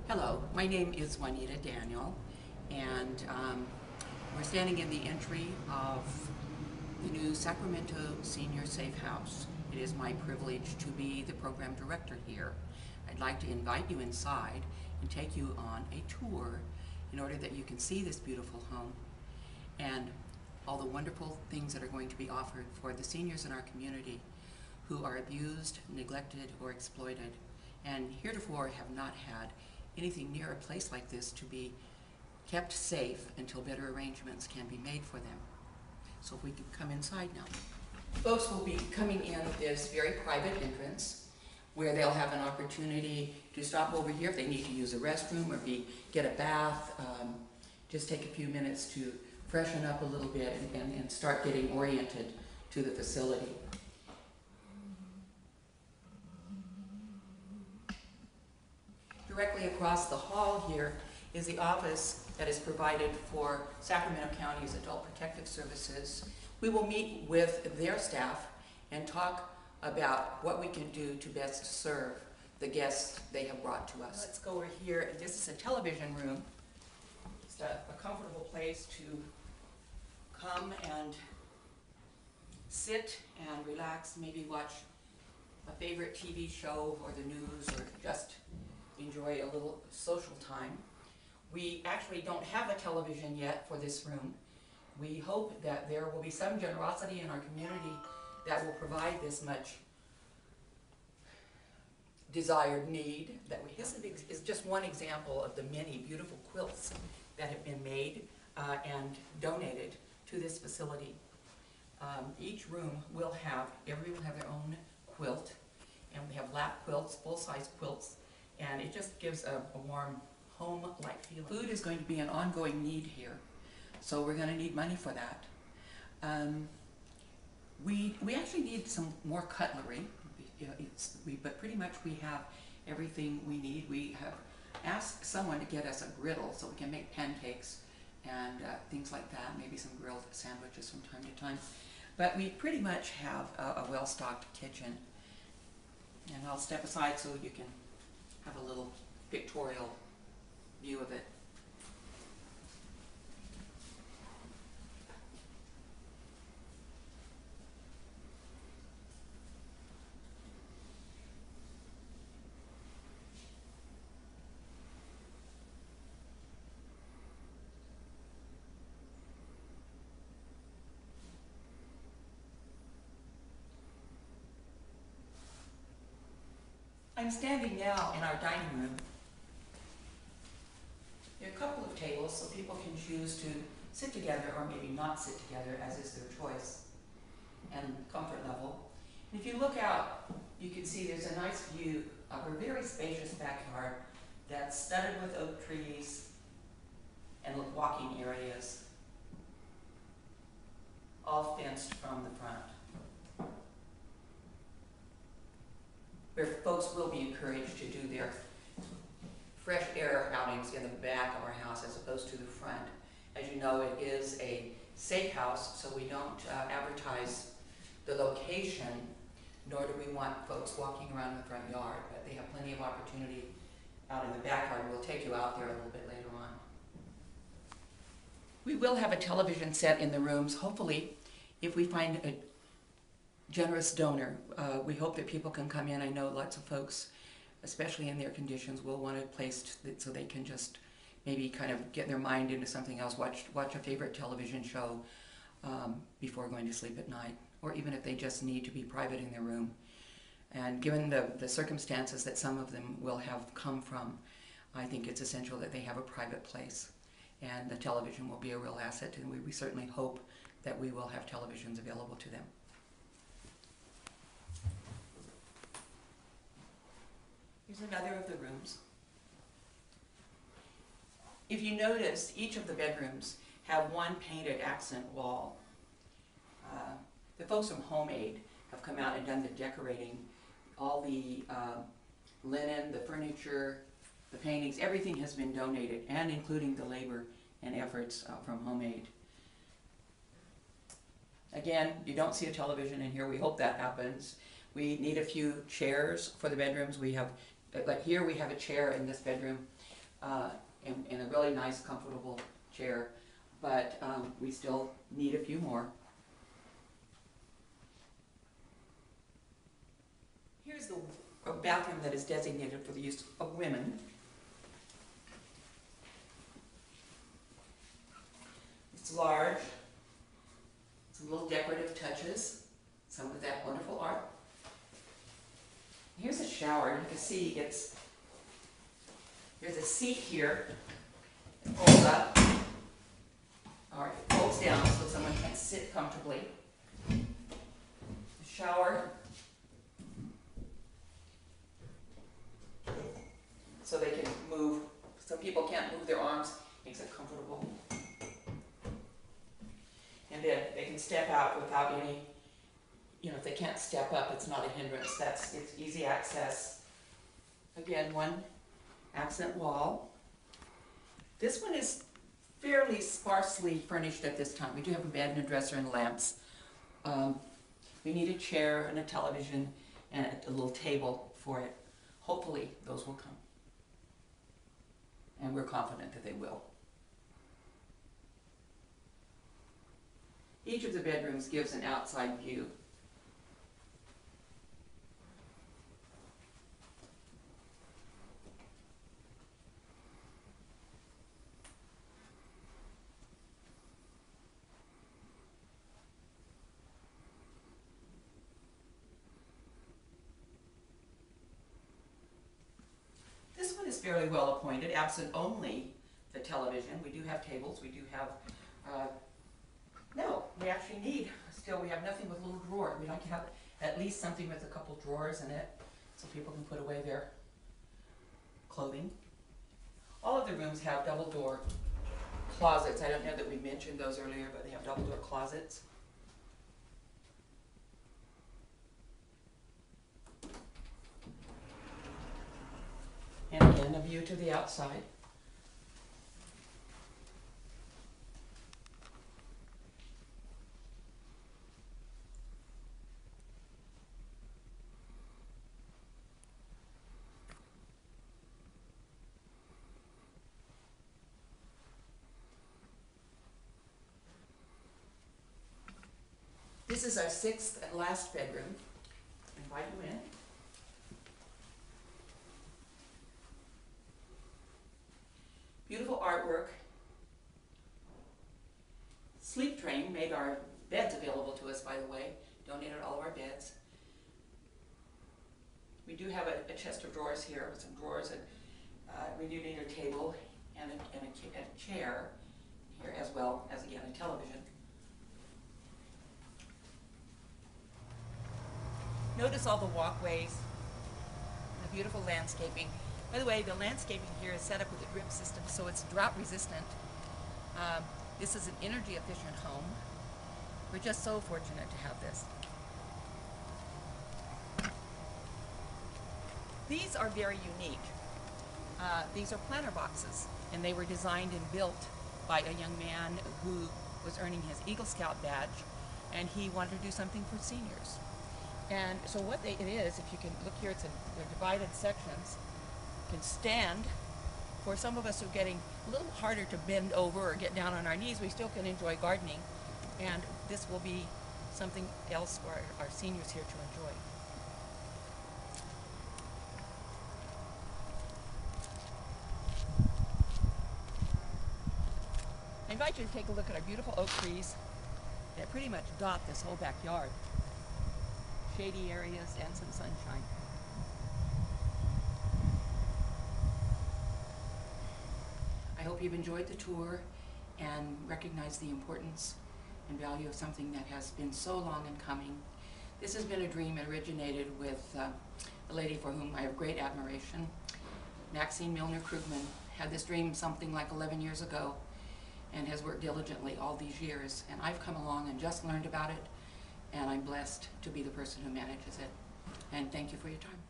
Hello, my name is Juanita Daniel, and we're standing in the entry of the new Sacramento Senior Safe House. It is my privilege to be the program director here. I'd like to invite you inside and take you on a tour in order that you can see this beautiful home and all the wonderful things that are going to be offered for the seniors in our community who are abused, neglected, or exploited, and heretofore have not had anything near a place like this to be kept safe until better arrangements can be made for them. So if we could come inside now. Folks will be coming in this very private entrance where they'll have an opportunity to stop over here if they need to use a restroom or get a bath, just take a few minutes to freshen up a little bit and start getting oriented to the facility. Directly across the hall here is the office that is provided for Sacramento County's Adult Protective Services. We will meet with their staff and talk about what we can do to best serve the guests they have brought to us. Let's go over here. This is a television room. It's a comfortable place to come and sit and relax, maybe watch a favorite TV show or the news, or just enjoy a little social time. We actually don't have a television yet for this room. We hope that there will be some generosity in our community that will provide this much desired need that we have. This is just one example of the many beautiful quilts that have been made and donated to this facility. Each room will have, everyone will have their own quilt, and we have lap quilts, full-size quilts, and it just gives a warm home-like feeling. Food is going to be an ongoing need here, so we're going to need money for that. We actually need some more cutlery, but pretty much we have everything we need. We have asked someone to get us a griddle so we can make pancakes and things like that, maybe some grilled sandwiches from time to time. But we pretty much have a well-stocked kitchen. And I'll step aside so you can have a little pictorial view of it. I'm standing now in our dining room. There are a couple of tables so people can choose to sit together or maybe not sit together, as is their choice and comfort level. And if you look out, you can see there's a nice view of a very spacious backyard that's studded with oak trees and walking areas, all fenced from the front, where folks will be encouraged to do their fresh air outings in the back of our house as opposed to the front. As you know, it is a safe house, so we don't advertise the location, nor do we want folks walking around the front yard, but they have plenty of opportunity out in the backyard. We'll take you out there a little bit later on. We will have a television set in the rooms, hopefully, if we find a generous donor. We hope that people can come in. I know lots of folks, especially in their conditions, will want a place so they can just maybe kind of get their mind into something else, watch a favorite television show before going to sleep at night, or even if they just need to be private in their room. And given the circumstances that some of them will have come from, I think it's essential that they have a private place, and the television will be a real asset, and we certainly hope that we will have televisions available to them. Here's another of the rooms. If you notice, each of the bedrooms have one painted accent wall. The folks from Home Aid have come out and done the decorating. All the linen, the furniture, the paintings, everything has been donated, and including the labor and efforts from Home Aid. Again, you don't see a television in here. We hope that happens. We need a few chairs for the bedrooms. We have, like here we have a chair in this bedroom. and a really nice, comfortable chair, but we still need a few more. Here's a bathroom that is designated for the use of women. It's large, some little decorative touches, some of that wonderful art. Here's a shower. You can see there's a seat here. It folds up, or it folds down so someone can sit comfortably. The shower, so they can move. Some people can't move their arms, makes it comfortable. And then they can step out without any, if they can't step up, it's not a hindrance. It's easy access. Again, one accent wall. This one is fairly sparsely furnished at this time. We do have a bed and a dresser and lamps. We need a chair and a television and a little table for it. Hopefully those will come. And we're confident that they will. Each of the bedrooms gives an outside view. This one is fairly well appointed, absent only the television. We do have tables, we do have no, we actually need, we have nothing with little drawers. We don't have at least something with a couple drawers in it so people can put away their clothing. All of the rooms have double door closets. I don't know that we mentioned those earlier, but they have double door closets. And again, a view to the outside. This is our sixth and last bedroom. I invite you in. Beautiful artwork. Sleep Train made our beds available to us, by the way. Donated all of our beds. We do have a chest of drawers here with some drawers, and we do need a table and a chair here, as well as, again, a television. Notice all the walkways, the beautiful landscaping. By the way, the landscaping here is set up with a drip system, so it's drought resistant. This is an energy efficient home. We're just so fortunate to have this. These are very unique. These are planter boxes, and they were designed and built by a young man who was earning his Eagle Scout badge, and he wanted to do something for seniors. And so what it is, if you can look here, they're divided sections. Can stand. For some of us who are getting a little harder to bend over or get down on our knees, we still can enjoy gardening, and this will be something else for our seniors here to enjoy. I invite you to take a look at our beautiful oak trees that pretty much dot this whole backyard. Shady areas and some sunshine. I hope you've enjoyed the tour and recognize the importance and value of something that has been so long in coming. This has been a dream that originated with a lady for whom I have great admiration. Maxine Milner Krugman had this dream something like 11 years ago and has worked diligently all these years. And I've come along and just learned about it, and I'm blessed to be the person who manages it. And thank you for your time.